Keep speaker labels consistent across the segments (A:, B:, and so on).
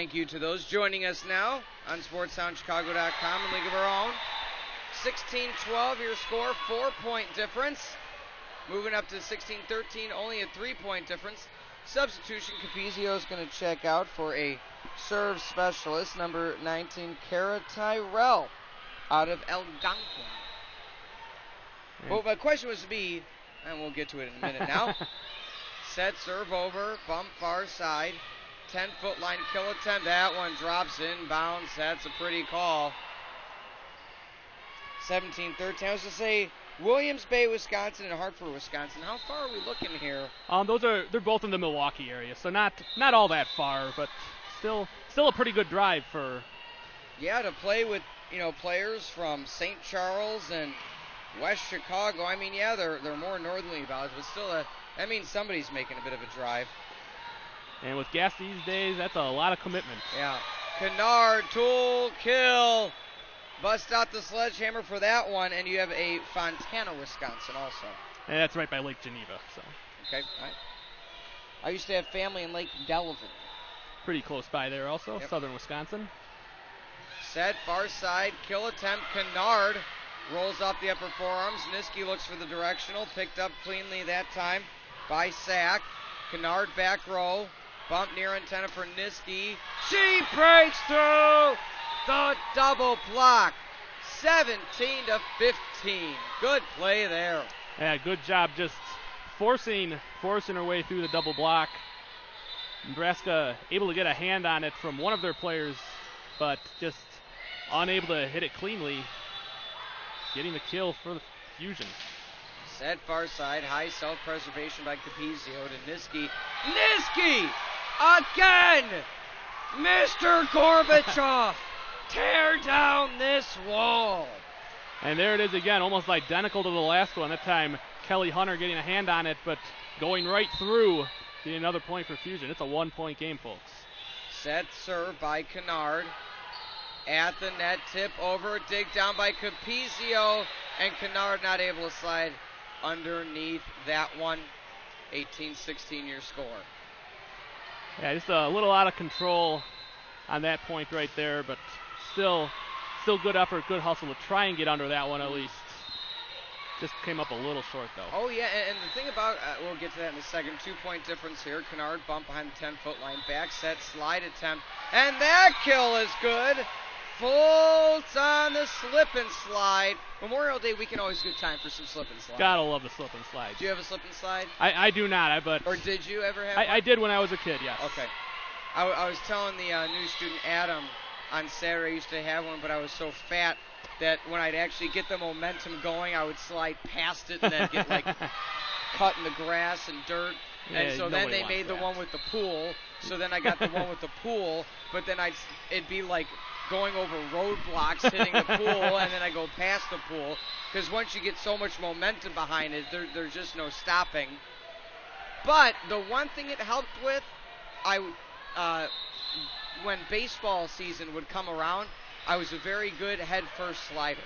A: thank you to those joining us now on SportsTownChicago.com and League of Our Own. 16-12 your score, 4-point difference. Moving up to 16-13, only a 3-point difference. Substitution, Capizio is going to check out for a serve specialist, number 19, Kara Tyrell, out of Algonquin. Well, my question was to be, and we'll get to it in a minute now. Set, serve over, bump far side, 10-foot line, kill attempt. That one drops in bounds. That's a pretty call. 17-13. I was to say, Williams Bay, Wisconsin, and Hartford, Wisconsin. How far are we looking here?
B: They're both in the Milwaukee area, so not all that far, but still a pretty good drive for.
A: Yeah, to play with players from St. Charles and West Chicago. I mean, yeah, they're more northerly about it, but still, that means somebody's making a bit of a drive.
B: And with gas these days, that's a lot of commitment.
A: Yeah. Kennard, tool, kill. Bust out the sledgehammer for that one, and you have a Fontana, Wisconsin also.
B: And that's right by Lake Geneva. So.
A: Okay, all right. I used to have family in Lake Delavan.
B: Pretty close by there also, yep. Southern Wisconsin.
A: Set, far side, kill attempt. Kennard rolls off the upper forearms. Niski looks for the directional, picked up cleanly that time by Sack. Kennard back row, bump near antenna for Niski. She breaks through! The double block, 17-15. Good play there.
B: Yeah, good job just forcing her way through the double block. Nebraska able to get a hand on it from one of their players, but just unable to hit it cleanly. Getting the kill for the Fusion.
A: Set far side, high self-preservation by Capizio to Niski. Niski! Again! Mr. Gorbachev! Tear down this wall.
B: And there it is again, almost identical to the last one. That time, Kelly Hunter getting a hand on it, but going right through, getting another point for Fusion. It's a 1-point game, folks.
A: Set serve by Kennard. At the net, tip over, dig down by Capizio, and Kennard not able to slide underneath that one. 18-16 your score.
B: Yeah, just a little out of control on that point right there, but still good effort, good hustle to try and get under that one at least. Just came up a little short, though.
A: Oh, yeah, and the thing about, we'll get to that in a second, 2-point difference here. Kennard bump behind the 10-foot line, back set, slide attempt, and that kill is good. Folds on the slip and slide. Memorial Day weekend, always good time for some slip and slide.
B: Gotta love the slip and slide.
A: Do you have a slip and slide?
B: I do not, but...
A: Or did you ever have one?
B: I did when I was a kid, yes.
A: Okay. I was telling the new student, Adam, on Saturday I used to have one, but I was so fat that when I'd actually get the momentum going, I would slide past it and then get, cut in the grass and dirt. And so then they made the one with the pool. So then I got the one with the pool, but then it'd be like going over roadblocks, hitting the pool, and then I go past the pool. Because once you get so much momentum behind it, there's just no stopping. But the one thing it helped with, when baseball season would come around, I was a very good head-first slider.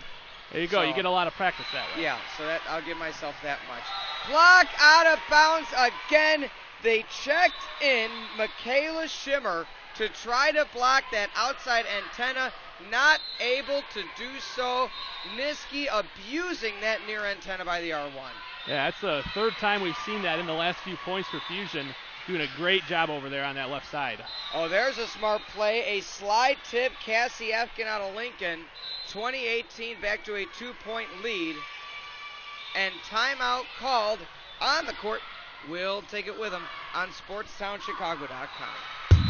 B: There you go. You get a lot of practice that way.
A: Yeah, so that I'll give myself that much. Block out of bounds again. They checked in Michaela Schimmer to try to block that outside antenna. Not able to do so. Niski abusing that near antenna by the R1.
B: Yeah, that's the third time we've seen that in the last few points for Fusion. Doing a great job over there on that left side.
A: Oh, there's a smart play. A slide tip, Cassie Efkin out of Lincoln. 2018 back to a 2-point lead. And timeout called on the court. We'll take it with them on SportsTownChicago.com.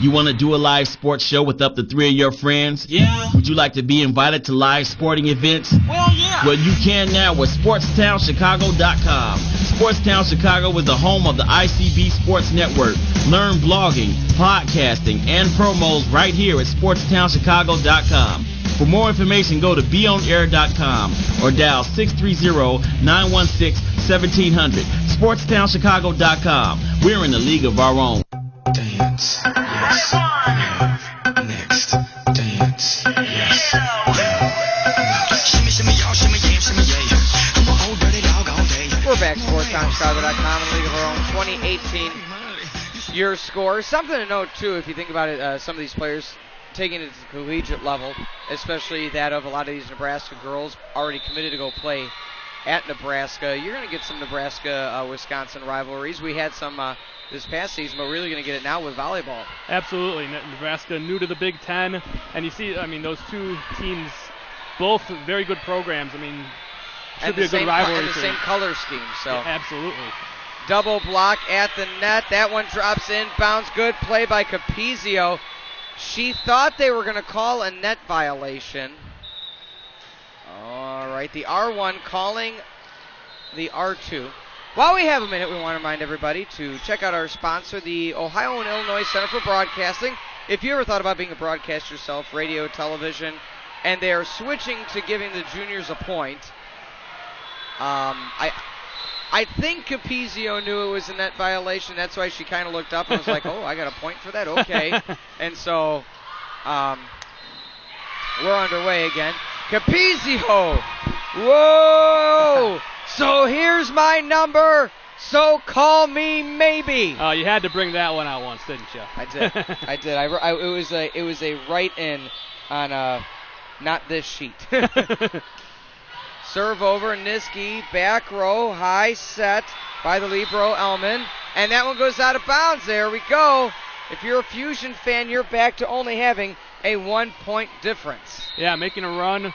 C: You want to do a live sports show with up to 3 of your friends?
D: Yeah.
C: Would you like to be invited to live sporting events?
D: Well, yeah.
C: Well, you can now with SportsTownChicago.com. Sportstown Chicago is the home of the ICB Sports Network. Learn blogging, podcasting, and promos right here at SportsTownChicago.com. For more information, go to beonair.com or dial 630-916-1700. SportsTownChicago.com. We're in the league of our own.
D: Dance, yes, next, dance, yes, shimmy, shimmy, y'all, shimmy, yeah, shimmy, yeah. I'm an old dirty dog all day.
A: We're back, SportsTownChicago.com, in the league of our own. 2018 your score. Something to note, too, if you think about it, some of these players taking it to the collegiate level, especially that of a lot of these Nebraska girls already committed to go play at Nebraska. You're going to get some Nebraska-Wisconsin rivalries. We had some this past season, but we're really going to get it now with volleyball.
B: Absolutely. Nebraska new to the Big Ten, and you see, those two teams, both very good programs. Should be a good rivalry.
A: And the same color scheme. So
B: yeah, absolutely.
A: Double block at the net. That one drops in. Bounce. Good play by Capizio. She thought they were going to call a net violation. All right. The R1 calling the R2. While we have a minute, we want to remind everybody to check out our sponsor, the Ohio and Illinois Center for Broadcasting. If you ever thought about being a broadcaster yourself, radio, television, and they are switching to giving the juniors a point, I think Capizio knew it was a net violation. That's why she kind of looked up and was like, oh, I got a point for that? Okay. And so we're underway again. Capizio! Whoa! So here's my number. So call me maybe.
B: Oh, you had to bring that one out once, didn't you?
A: I did. I did. It was a write-in on not this sheet. Serve over, Niski, back row, high set by the libero, Elman. And that one goes out of bounds. There we go. If you're a Fusion fan, you're back to only having a 1-point difference.
B: Yeah, making a run.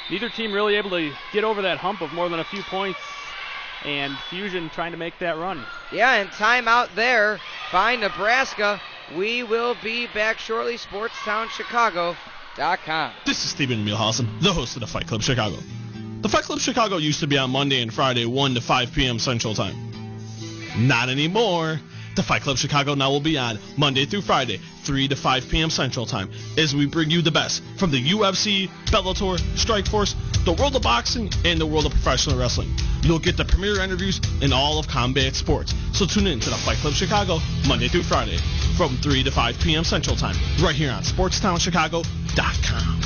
B: Neither team really able to get over that hump of more than a few points. And Fusion trying to make that run.
A: Yeah, and timeout there by Nebraska. We will be back shortly. SportsTownChicago.com.
E: This is Stephen Mielhausen, the host of the Fight Club Chicago. The Fight Club Chicago used to be on Monday and Friday, 1 to 5 p.m. Central Time. Not anymore. The Fight Club Chicago now will be on Monday through Friday, 3 to 5 p.m. Central Time, as we bring you the best from the UFC, Bellator, Strikeforce, the world of boxing, and the world of professional wrestling. You'll get the premier interviews in all of combat sports. So tune in to the Fight Club Chicago Monday through Friday from 3 to 5 p.m. Central Time, right here on SportsTownChicago.com.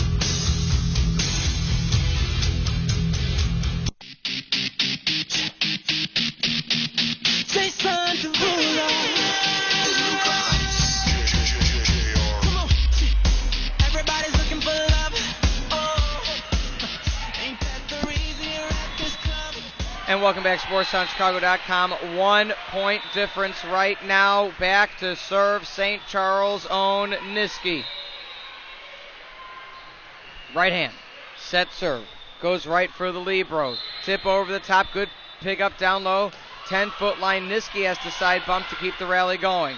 A: And welcome back, SportsTownChicago.com. 1-point difference right now. Back to serve, St. Charles' own Niski. Right hand. Set serve. Goes right for the libero. Tip over the top. Good pick up down low. 10-foot line. Niski has to side bump to keep the rally going.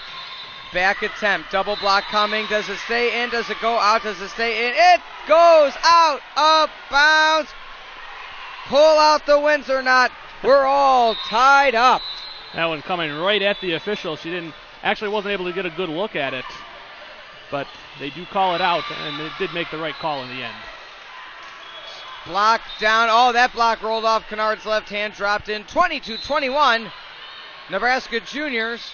A: Back attempt. Double block coming. Does it stay in? Does it go out? Does it stay in? It goes out of bounds. Pull out the Windsor knot. We're all tied up.
B: That one coming right at the official. She wasn't able to get a good look at it. But they do call it out, and they did make the right call in the end.
A: Block down. Oh, that block rolled off Kennard's left hand, dropped in. 22-21. Nebraska juniors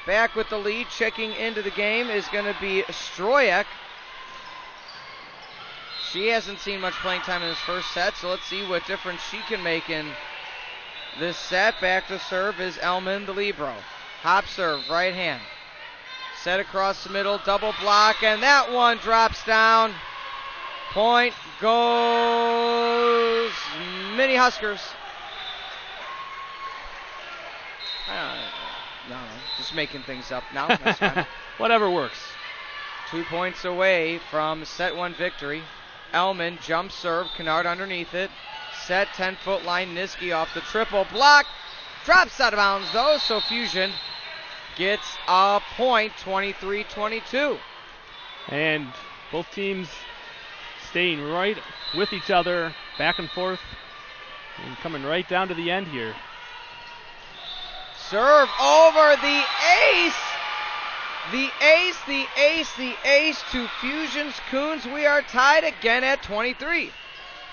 A: back with the lead. Checking into the game is going to be Stroyek. She hasn't seen much playing time in this first set, so let's see what difference she can make in this set. Back to serve is Elman, the libero. Hop serve, right hand. Set across the middle, double block, and that one drops down. Point goes Mini Huskers. No, just making things up now. That's fine.
B: Whatever works.
A: 2 points away from set 1 victory. Elman, jump serve, Kennard underneath it. Set, 10-foot line, Niski off the triple block. Drops out of bounds, though, so Fusion gets a point, 23-22.
B: And both teams staying right with each other, back and forth, and coming right down to the end here.
A: Serve over the ace. The ace, the ace, the ace to Fusion's Coons. We are tied again at 23.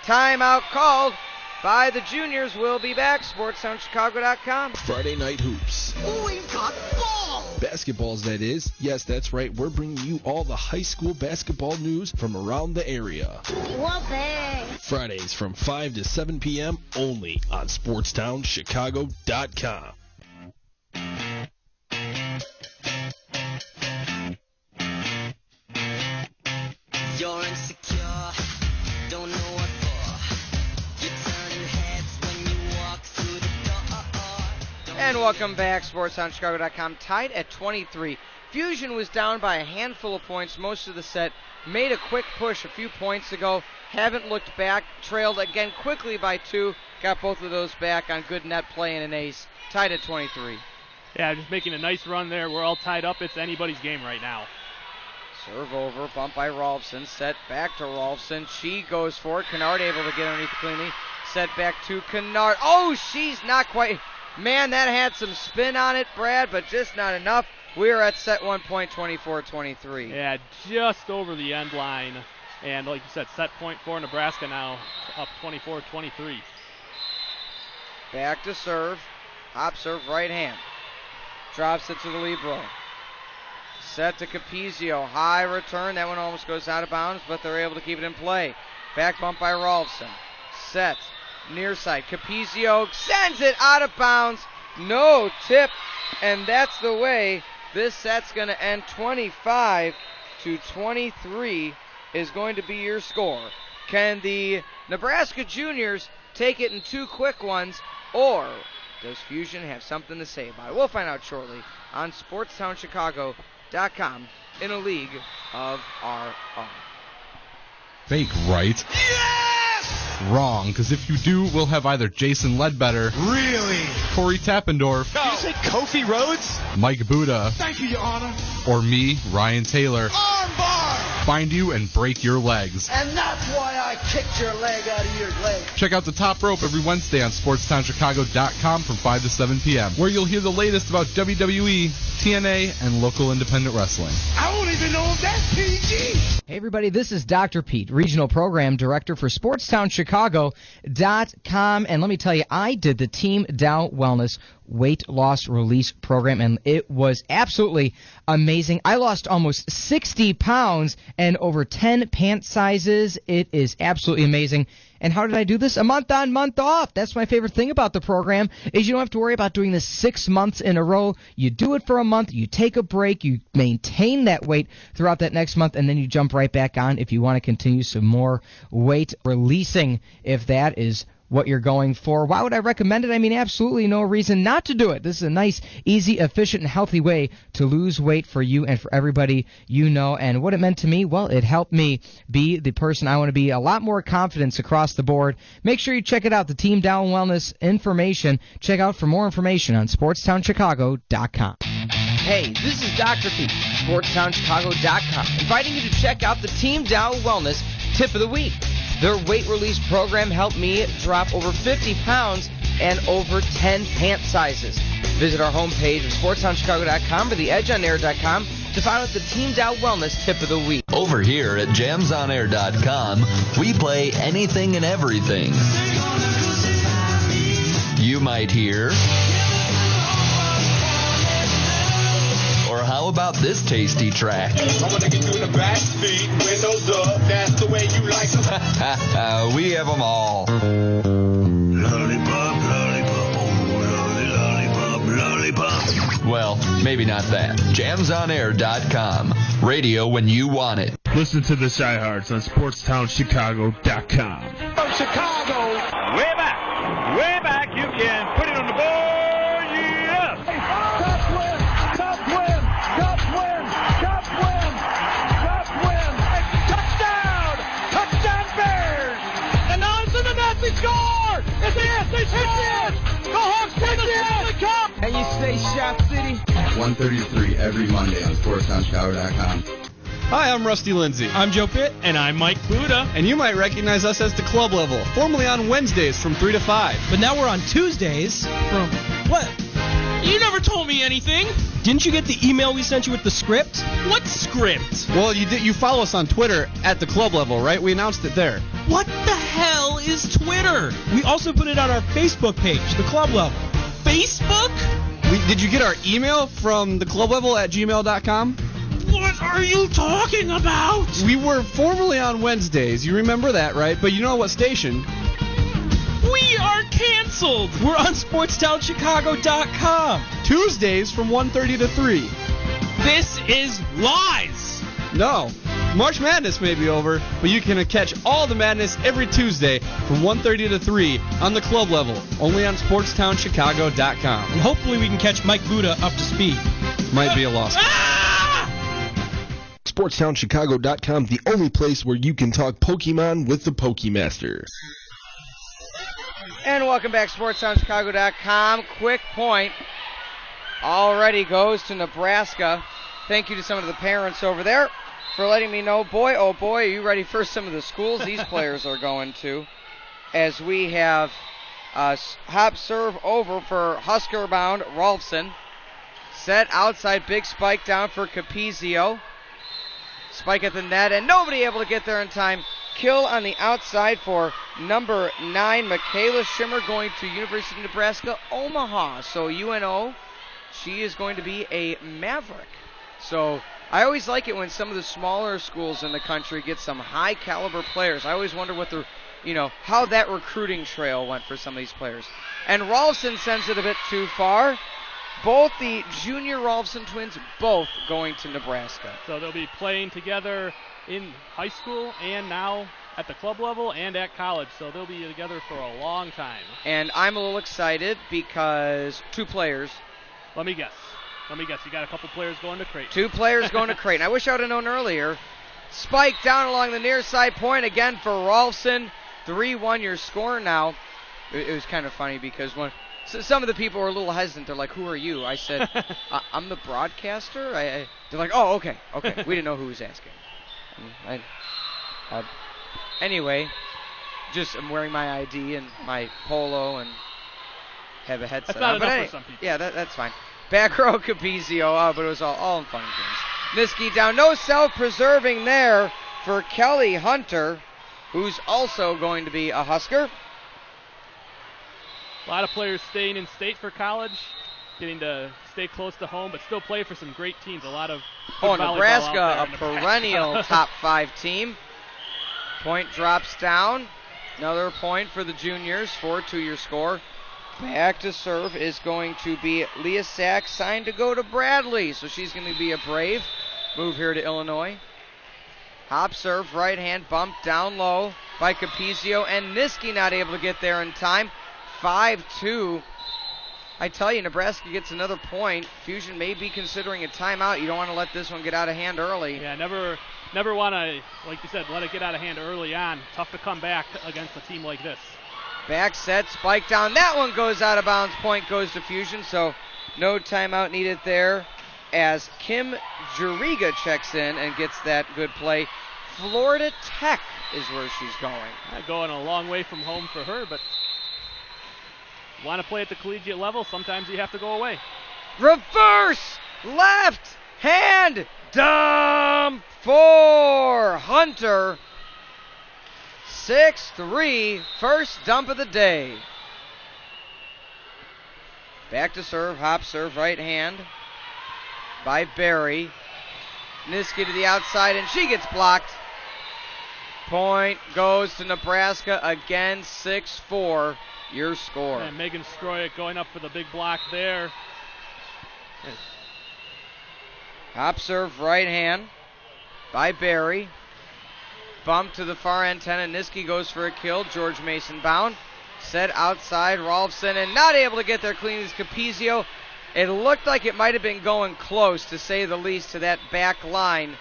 A: Timeout called by the juniors. We'll be back. SportsTownChicago.com.
F: Friday Night Hoops.
D: We've got ball!
F: Basketballs, that is. Yes, that's right. We're bringing you all the high school basketball news from around the area.
G: Whoopee!
F: Fridays from 5 to 7 p.m. only on SportsTownChicago.com.
A: And welcome back. SportsTownChicago.com tied at 23. Fusion was down by a handful of points most of the set. Made a quick push a few points ago. Haven't looked back. Trailed again quickly by 2. Got both of those back on good net play and an ace. Tied at 23.
B: Yeah, just making a nice run there. We're all tied up. It's anybody's game right now.
A: Serve over, bump by Rolfson, set back to Rolfson. She goes for it. Kennard able to get underneath cleanly. Set back to Kennard. Oh, she's not quite. Man, that had some spin on it, Brad, but just not enough. We're at set 1 point, 24-23.
B: Yeah, just over the end line. And like you said, set point for Nebraska now, up 24-23.
A: Back to serve. Hop serve, right hand. Drops it to the Libero. Set to Capizio. High return. That one almost goes out of bounds, but they're able to keep it in play. Back bump by Rolfson. Set. Near side. Capizio sends it out of bounds. No tip. And that's the way this set's going to end. 25-23 is going to be your score. Can the Nebraska Juniors take it in 2 quick ones, or does Fusion have something to say about it? We'll find out shortly on SportsTownChicago.com in a league of our own.
G: Fake, right?
D: Yes!
G: Wrong, because if you do, we'll have either Jason Ledbetter,
D: Really?
G: Corey Tappendorf,
D: Did you say Kofi Rhodes?
G: Mike Buddha,
D: Thank you, Your Honor.
G: or me, Ryan Taylor,
D: Armbar!
G: find you and break your legs.
D: And that's why I kicked your leg out of your leg.
G: Check out the Top Rope every Wednesday on SportsTownChicago.com from 5 to 7 p.m., where you'll hear the latest about WWE, TNA, and local independent wrestling.
D: I don't even know if that's PG.
H: Hey everybody, this is Dr. Pete, Regional Program Director for SportsTownChicago.com, and let me tell you, I did the Team Dow Wellness Weight Loss Release Program, and it was absolutely amazing. I lost almost 60 pounds and over 10 pant sizes. It is absolutely amazing. And how did I do this? A month on, month off. That's my favorite thing about the program, is you don't have to worry about doing this 6 months in a row. You do it for a month, you take a break, you maintain that weight throughout that next month, and then you jump right back on if you want to continue some more weight releasing, if that is what you're going for. Why would I recommend it? I mean, absolutely no reason not to do it. This is a nice, easy, efficient, and healthy way to lose weight for you and for everybody you know. And what it meant to me, well, it helped me be the person I want to be. A lot more confidence across the board. Make sure you check it out, the Team Down Wellness information. Check out for more information on SportsTownChicago.com. Hey, this is Dr. Pete, SportsTownChicago.com, inviting you to check out the Team Dow Wellness Tip of the Week. Their weight release program helped me drop over 50 pounds and over 10 pant sizes. Visit our homepage of SportsTownChicago.com or theedgeonair.com to find out the Team Dow Wellness Tip of the Week.
I: Over here at JamsOnAir.com, we play anything and everything. You might hear... Or how about this tasty track?
J: I want to get you in the back seat, windows up, that's the way you like them.
I: We have them all.
J: Lollipop, lollipop, oh, lollipop, lollipop.
I: Well, maybe not that. JamsOnAir.com. Radio when you want it.
K: Listen to the Shy Hearts on SportsTownChicago.com.
J: From Chicago.
L: Way back, you can put it on the board, yes!
J: Cup win! Touchdown! Touchdown Bears!
L: And now it's in the net, they score! It's it! They hit it! The Hawks win the Stanley Cup!
H: And you stay Shop City.
M: 1:33 every Monday on SportsTownChicago.com.
N: Hi, I'm Rusty Lindsay.
O: I'm Joe Pitt.
B: And I'm Mike Buddha.
N: And you might recognize us as the Club Level, formerly on Wednesdays from 3 to 5.
O: But now we're on Tuesdays from... What? You never told me anything. Didn't you get the email we sent you with the script? What script?
N: Well, you did. You follow us on Twitter at the Club Level, right? We announced it there.
O: What the hell is Twitter? We also put it on our Facebook page, the Club Level. Facebook?
N: Did you get our email from the Club Level at gmail.com?
O: What are you talking about?
N: We were formerly on Wednesdays. You remember that, right? But you know what station?
O: We are canceled. We're on SportsTownChicago.com.
N: Tuesdays from 1:30 to 3.
O: This is lies.
N: No. March Madness may be over, but you can catch all the madness every Tuesday from 1:30 to 3 on the club level, only on SportsTownChicago.com.
O: And hopefully we can catch Mike Buda up to speed.
N: Might be a loss.
F: SportsTownChicago.com, the only place where you can talk Pokemon with the Pokemaster.
A: And welcome back, SportsTownChicago.com. Quick point already goes to Nebraska. Thank you to some of the parents over there for letting me know, boy, oh boy, are you ready for some of the schools these players are going to? As we have hop serve over for Husker-bound Rolfson. Set outside, big spike down for Capizio. Spike at the net, and nobody able to get there in time. Kill on the outside for number 9, Michaela Schimmer, going to University of Nebraska, Omaha. So UNO, she is going to be a Maverick. So I always like it when some of the smaller schools in the country get some high caliber players. I always wonder what the, how that recruiting trail went for some of these players. And Rolfson sends it a bit too far. Both the junior Rolfson twins, both going to Nebraska.
B: So they'll be playing together in high school and now at the club level and at college. So they'll be together for a long time.
A: And I'm a little excited because 2 players.
B: Let me guess. You got a couple players going to Creighton.
A: 2 players going to Creighton. I wish I would have known earlier. Spike down along the near side point again for Rolfson. 3-1 your score now. It was kind of funny because some of the people were a little hesitant. They're like, who are you? I said, I'm the broadcaster. They're like, oh, okay. We didn't know who was asking. Anyway, just I'm wearing my ID and my polo and have a headset.
B: That's not enough for some people.
A: Yeah, that's fine. Back row Capizio, but it was all in fun and games. Niski down, no self-preserving there for Kelly Hunter, who's also going to be a Husker.
B: A lot of players staying in state for college, getting to stay close to home, but still play for some great teams. A lot of
A: Nebraska, a perennial top 5 team. Point drops down. Another point for the juniors, 4-2 your score. Back to serve is going to be Leah Sack, signed to go to Bradley, so she's going to be a Brave. Move here to Illinois. Hop serve, right hand, bump down low by Capizio, and Niski not able to get there in time. 5-2. I tell you, Nebraska gets another point. Fusion may be considering a timeout. You don't want to let this one get out of hand early.
B: Yeah, never want to, like you said, let it get out of hand early on. Tough to come back against a team like this.
A: Back set, spike down. That one goes out of bounds. Point goes to Fusion, so no timeout needed there as Kim Juriga checks in and gets that good play. Florida Tech is where she's going.
B: Going a long way from home for her, but want to play at the collegiate level, sometimes you have to go away.
A: Reverse left hand dump for Hunter. 6-3, first dump of the day. Back to serve, hop serve, right hand by Barry. Niski to the outside, and she gets blocked. Point goes to Nebraska again, 6-4. Your score.
B: And Megan Stroyek going up for the big block there.
A: Hop serve, right hand by Barry. Bump to the far antenna. Niski goes for a kill. George Mason bound. Set outside. Rolfson and not able to get there clean as Capizio. It looked like it might have been going close, to say the least, to that back line.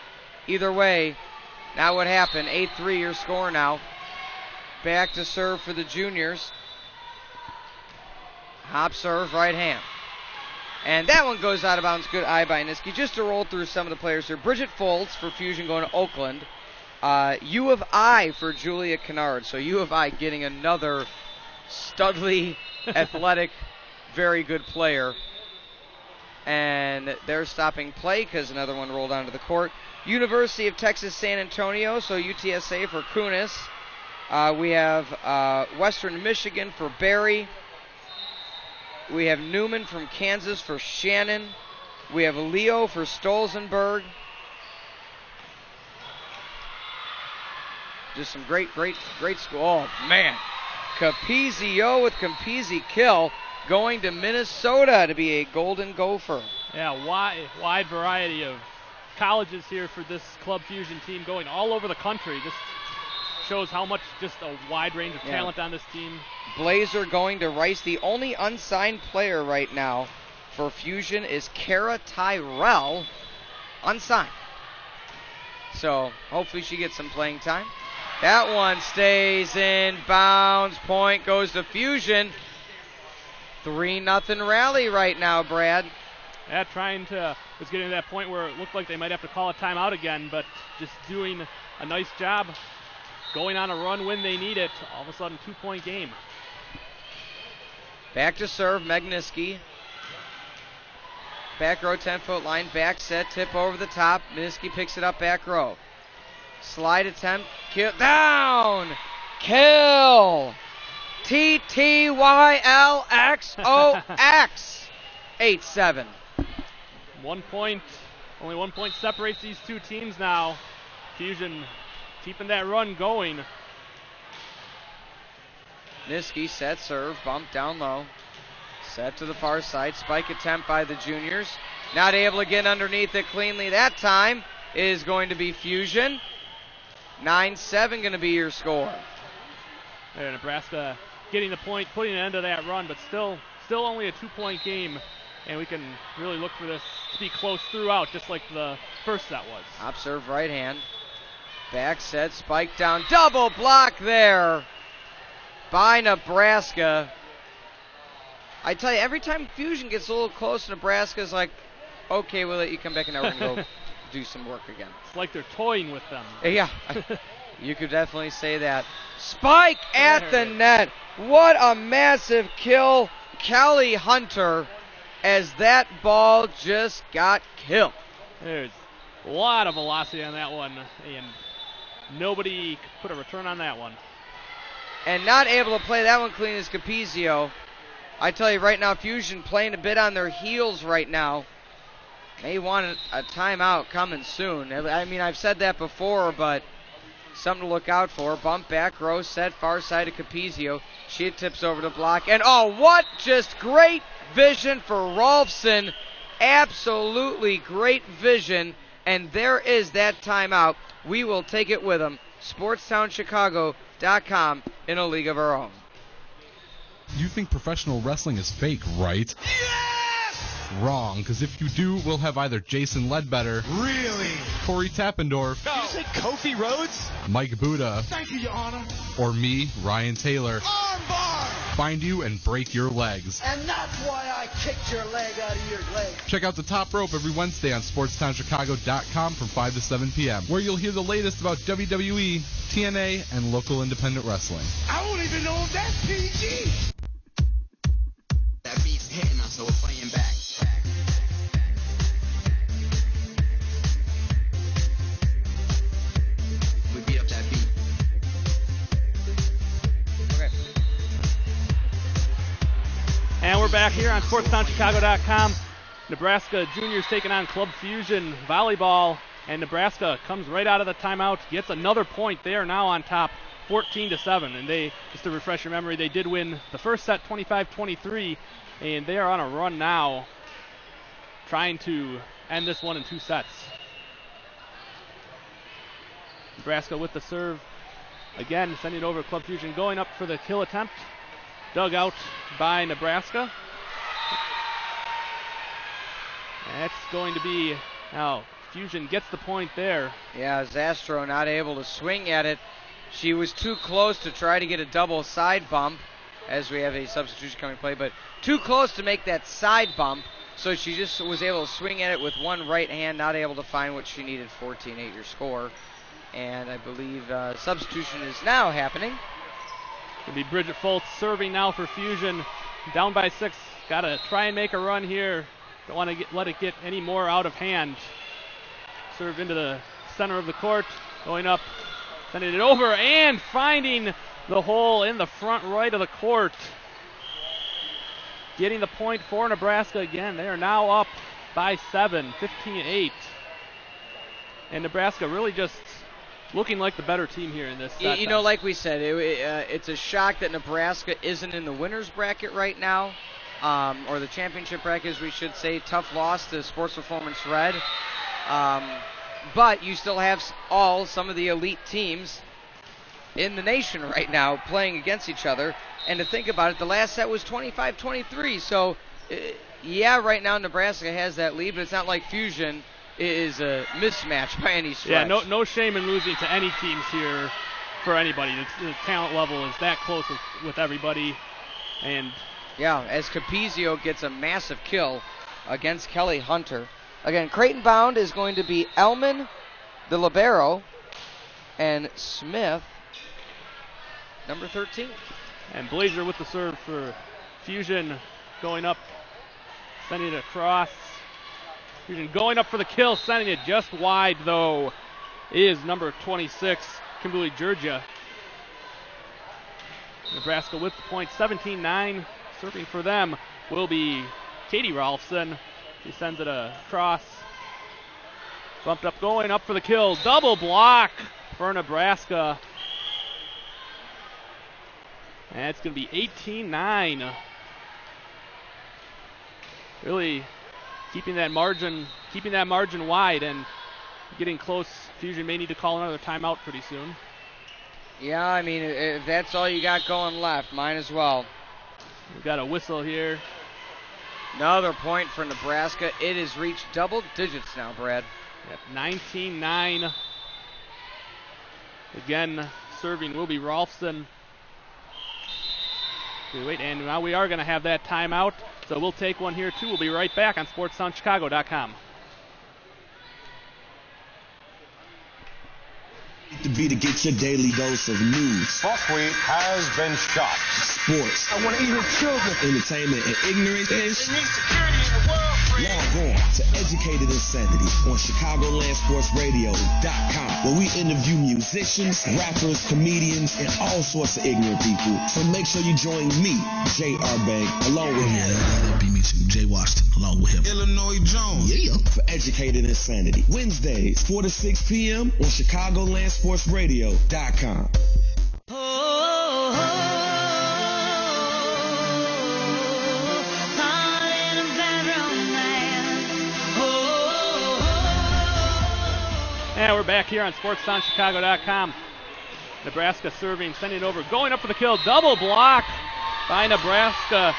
A: Either way, now what happened? 8-3 your score now. Back to serve for the juniors. Hop serve, right hand. And that one goes out of bounds. Good eye by Niski. Just to roll through some of the players here. Bridget Foltz for Fusion going to Oakland. U of I for Julia Kennard. So U of I getting another studly, athletic, very good player. And they're stopping play because another one rolled onto the court. University of Texas San Antonio, so UTSA for Kunis. We have Western Michigan for Barry. We have Newman from Kansas for Shannon. We have Leo for Stolzenberg. Just some great school. Oh, man. Capizio with Capizi kill going to Minnesota to be a Golden Gopher.
B: Yeah, wide variety of colleges here for this Club Fusion team, going all over the country. Just shows how much, just a wide range of talent on this team.
A: Blazer going to Rice. The only unsigned player right now for Fusion is Kara Tyrell, unsigned. So hopefully she gets some playing time. That one stays in bounds. Point goes to Fusion. 3-0 rally right now, Brad.
B: Yeah, was getting to that point where it looked like they might have to call a timeout again, but just doing a nice job going on a run when they need it. All of a sudden, 2-point game.
A: Back to serve, Megniski. Back row, 10-foot line, back set, tip over the top. Megniski picks it up, back row. Slide attempt, kill, down! Kill! TTYLXOX! 8-7.
B: 1 point, only 1 point separates these two teams now. Fusion keeping that run going.
A: Niski set, serve, bump down low. Set to the far side. Spike attempt by the juniors. Not able to get underneath it cleanly that time. Is going to be Fusion. 9-7 going to be your score.
B: There, Nebraska getting the point, putting an end to that run, but still only a 2-point game. And we can really look for this to be close throughout, just like the first set was.
A: Top serve right hand. Back set, spike down. Double block there by Nebraska. I tell you, every time Fusion gets a little close, Nebraska's like, okay, we'll let you come back and now we're going to go do some work again.
B: It's like they're toying with them.
A: Yeah, you could definitely say that. Spike at the net. What a massive kill. Kelly Hunter, as that ball just got killed.
B: There's a lot of velocity on that one, and nobody could put a return on that one.
A: And not able to play that one clean is Capizio. I tell you right now, Fusion playing a bit on their heels right now. May want a timeout coming soon. I mean, I've said that before, but something to look out for. Bump back row, set far side of Capizio. She tips over the block. And oh, what just great vision for Rolfson. Absolutely great vision. And there is that timeout. We will take it with them. SportsTownChicago.com in a league of our own.
G: You think professional wrestling is fake, right? Yes! Wrong, because if you do, we'll have either Jason Ledbetter,
D: Really?
G: Corey Tappendorf,
D: Did you say Kofi Rhodes?
G: Mike Buddha,
D: Thank you, Your Honor.
G: or me, Ryan Taylor,
D: Armbar!
G: find you and break your legs.
D: And that's why I kicked your leg out of your leg.
G: Check out the Top Rope every Wednesday on SportsTownChicago.com from 5 to 7 p.m., where you'll hear the latest about WWE, TNA, and local independent wrestling.
D: I don't even know if that's PG.
K: That beat's hitting us, so we're playing back. We beat up that beat.
A: Okay.
B: And we're back here on SportsTownChicago.com. Nebraska juniors taking on Club Fusion volleyball, and Nebraska comes right out of the timeout, gets another point. They are now on top, 14-7, and they, just to refresh your memory, they did win the first set 25-23, and they are on a run now, trying to end this one in 2 sets. Nebraska with the serve, again sending it over to Club Fusion, going up for the kill attempt, dug out by Nebraska. That's going to be, now Fusion gets the point there.
A: Yeah, Zastro not able to swing at it. She was too close to try to get a double side bump, as we have a substitution coming play, but too close to make that side bump, so she just was able to swing at it with one right hand, not able to find what she needed. 14-8 your score. And I believe substitution is now happening.
B: It'll be Bridget Foltz serving now for Fusion. Down by 6. Got to try and make a run here. Don't want to let it get any more out of hand. Serve into the center of the court. Going up. Sending it over and finding the hole in the front right of the court. Getting the point for Nebraska again. They are now up by 7, 15-8. And Nebraska really just looking like the better team here in this set.
A: You know, like we said, it's a shock that Nebraska isn't in the winner's bracket right now, or the championship bracket, as we should say. Tough loss to Sports Performance Red. But you still have some of the elite teams in the nation right now playing against each other. And to think about it, the last set was 25-23. So, yeah, right now Nebraska has that lead, but it's not like Fusion is a mismatch by any stretch.
B: Yeah, no shame in losing to any teams here for anybody. The talent level is that close with everybody. And
A: yeah, as Capizio gets a massive kill against Kelly Hunter. Again, Creighton bound is going to be Elman, the libero, and Smith, number 13.
B: And Blazer with the serve for Fusion, going up, sending it across. Fusion going up for the kill, sending it just wide, though, is number 26, Kimberly Georgia. Nebraska with the point, 17-9. Serving for them will be Katie Rolfson. She sends it across. Bumped up, going up for the kill. Double block for Nebraska. And it's going to be 18-9. Really keeping that margin wide and getting close. Fusion may need to call another timeout pretty soon.
A: Yeah, I mean, if that's all you got going left, might as well.
B: We've got a whistle here.
A: Another point for Nebraska. It has reached double digits now, Brad.
B: Yep, 19-9. Again, serving will be Rolfson. Wait, and now we are going to have that timeout, so we'll take one here too. We'll be right back on SportsTownChicago.com.
P: To be to get your daily dose of news.
J: Buckwheat has been shot.
P: Sports.
D: I want to eat with children.
P: Entertainment and ignorance.
D: It needs security in the world, Fred.
P: Log on to Educated Insanity on ChicagolandSportsRadio.com, where we interview musicians, rappers, comedians, and all sorts of ignorant people. So make sure you join me, J.R. Bang, along with him.
Q: That'd be me too, Jay Washington, along with him.
P: Illinois Jones. Yeah. For Educated Insanity. Wednesdays, 4 to 6 p.m. on ChicagolandSportsRadio.com.
B: And we're back here on SportsTownChicago.com. Nebraska serving, sending it over, going up for the kill. Double block by Nebraska.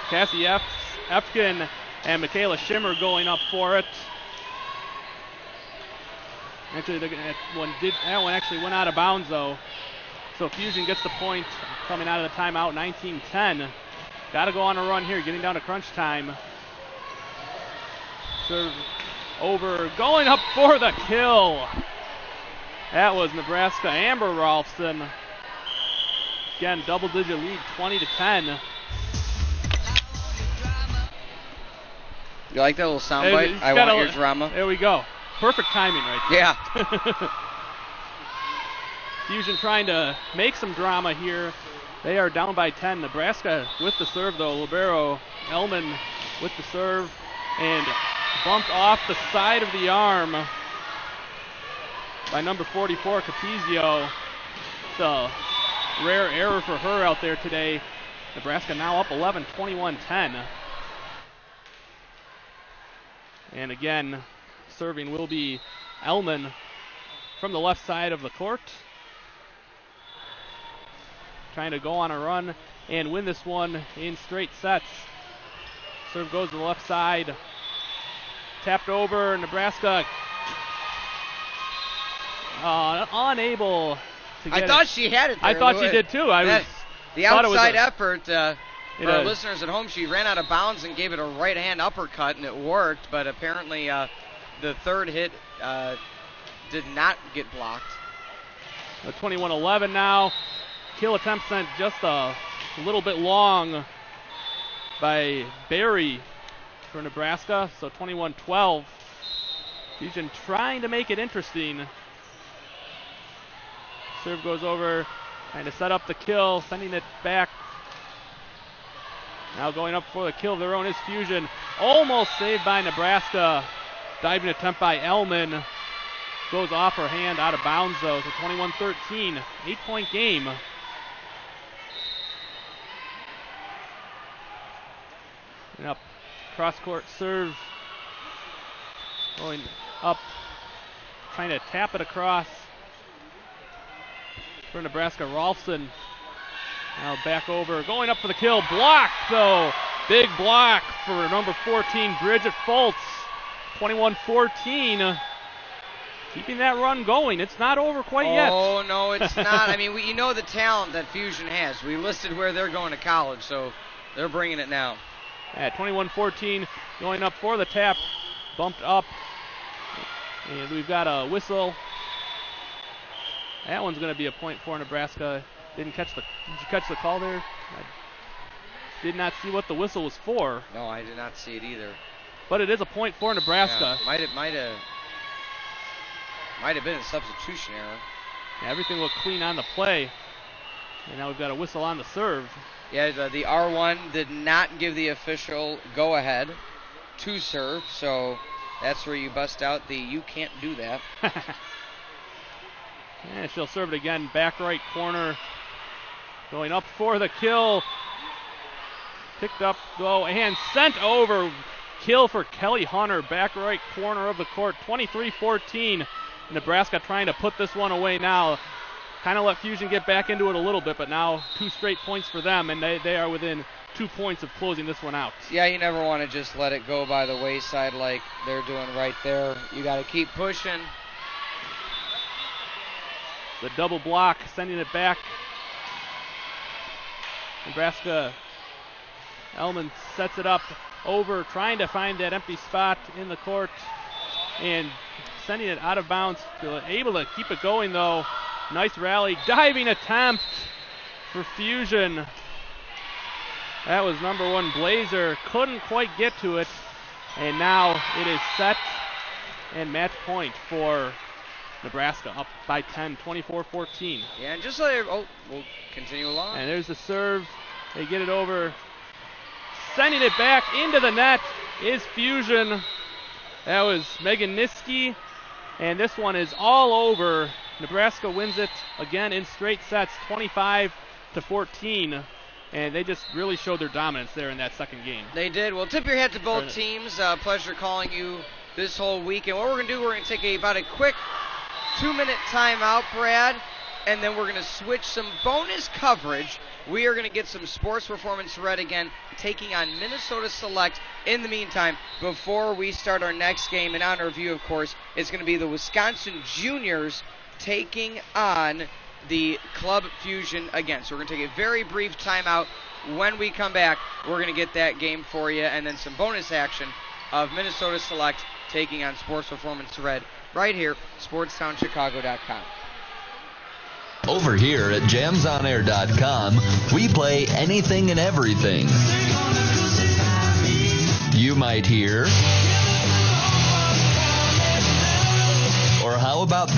B: Cassie Efkin and Michaela Schimmer going up for it. Actually, that one actually went out of bounds, though. So Fusion gets the point coming out of the timeout, 19-10. Got to go on a run here, getting down to crunch time. Serve over, going up for the kill. That was Nebraska. Amber Rolfson. Again, double-digit lead, 20-10.
A: You like that little soundbite? I want your drama.
B: There we go. Perfect timing right there.
A: Yeah.
B: Fusion trying to make some drama here. They are down by 10. Nebraska with the serve, though. Libero Elman with the serve. And bumped off the side of the arm by number 44, Capizio. It's a rare error for her out there today. Nebraska now up 11, 21-10. And again, serving will be Elman from the left side of the court. Trying to go on a run and win this one in straight sets. Serve goes to the left side. Tapped over, Nebraska unable to get
A: I thought she had it there,
B: I thought she did too.
A: The outside effort, for our listeners at home, she ran out of bounds and gave it a right-hand uppercut, and it worked, but apparently the third hit did not get blocked.
B: 21-11 now. Kill attempt sent just a little bit long by Barry for Nebraska, so 21-12. Fusion trying to make it interesting. Serve goes over, trying to set up the kill, sending it back. Now going up for the kill of their own is Fusion. Almost saved by Nebraska. Diving attempt by Elman. Goes off her hand, out of bounds though, so 21-13. 8-point game. And up cross-court serve. Going up, trying to tap it across for Nebraska. Rolfson now back over, going up for the kill. Block, though. Big block for number 14, Bridget Fultz. 21-14. Keeping that run going. It's not over quite yet.
A: Oh, no, it's not. I mean, you know the talent that Fusion has. We listed where they're going to college, so they're bringing it now.
B: At 21-14, going up for the tap. Bumped up. And we've got a whistle. That one's going to be a point for Nebraska. Did you catch the call there? I did not see what the whistle was for.
A: No, I did not see it either.
B: But it is a point for Nebraska.
A: Yeah, might have been a substitution error.
B: Yeah, everything looked clean on the play. And now we've got a whistle on the serve.
A: Yeah, the R1 did not give the official go-ahead to serve, so that's where you bust out the you can't do that.
B: And she'll serve it again, back right corner. Going up for the kill. Picked up, though, and sent over. Kill for Kelly Hunter, back right corner of the court. 23-14. Nebraska trying to put this one away now. Kind of let Fusion get back into it a little bit, but now 2 straight points for them, and they are within 2 points of closing this one out.
A: Yeah, you never want to just let it go by the wayside like they're doing right there. You got to keep pushing.
B: The double block, sending it back. Nebraska, Elman sets it up over, trying to find that empty spot in the court, and sending it out of bounds. Able to keep it going, though. Nice rally, diving attempt for Fusion. That was number 1, Blazer. Couldn't quite get to it. And now it is set and match point for Nebraska, up by 10, 24-14.
A: Yeah, and just we'll continue along.
B: And there's the serve. They get it over. Sending it back into the net is Fusion. That was Megan Niski. And this one is all over. Nebraska wins it again in straight sets, 25-14. And they just really showed their dominance there in that second game.
A: They did. Well, tip your hat to both teams. Pleasure calling you this whole week. And what we're going to do, we're going to take about a quick 2-minute timeout, Brad. And then we're going to switch some bonus coverage. We are going to get some Sports Performance Red again, taking on Minnesota Select. In the meantime, before we start our next game, in honor of you, of course, it's going to be the Wisconsin Juniors taking on the Club Fusion again. So we're going to take a very brief timeout. When we come back, we're going to get that game for you, and then some bonus action of Minnesota Select taking on Sports Performance Red right here, SportsTownChicago.com.
I: Over here at JamsOnAir.com, we play anything and everything. You might hear. Or how about this?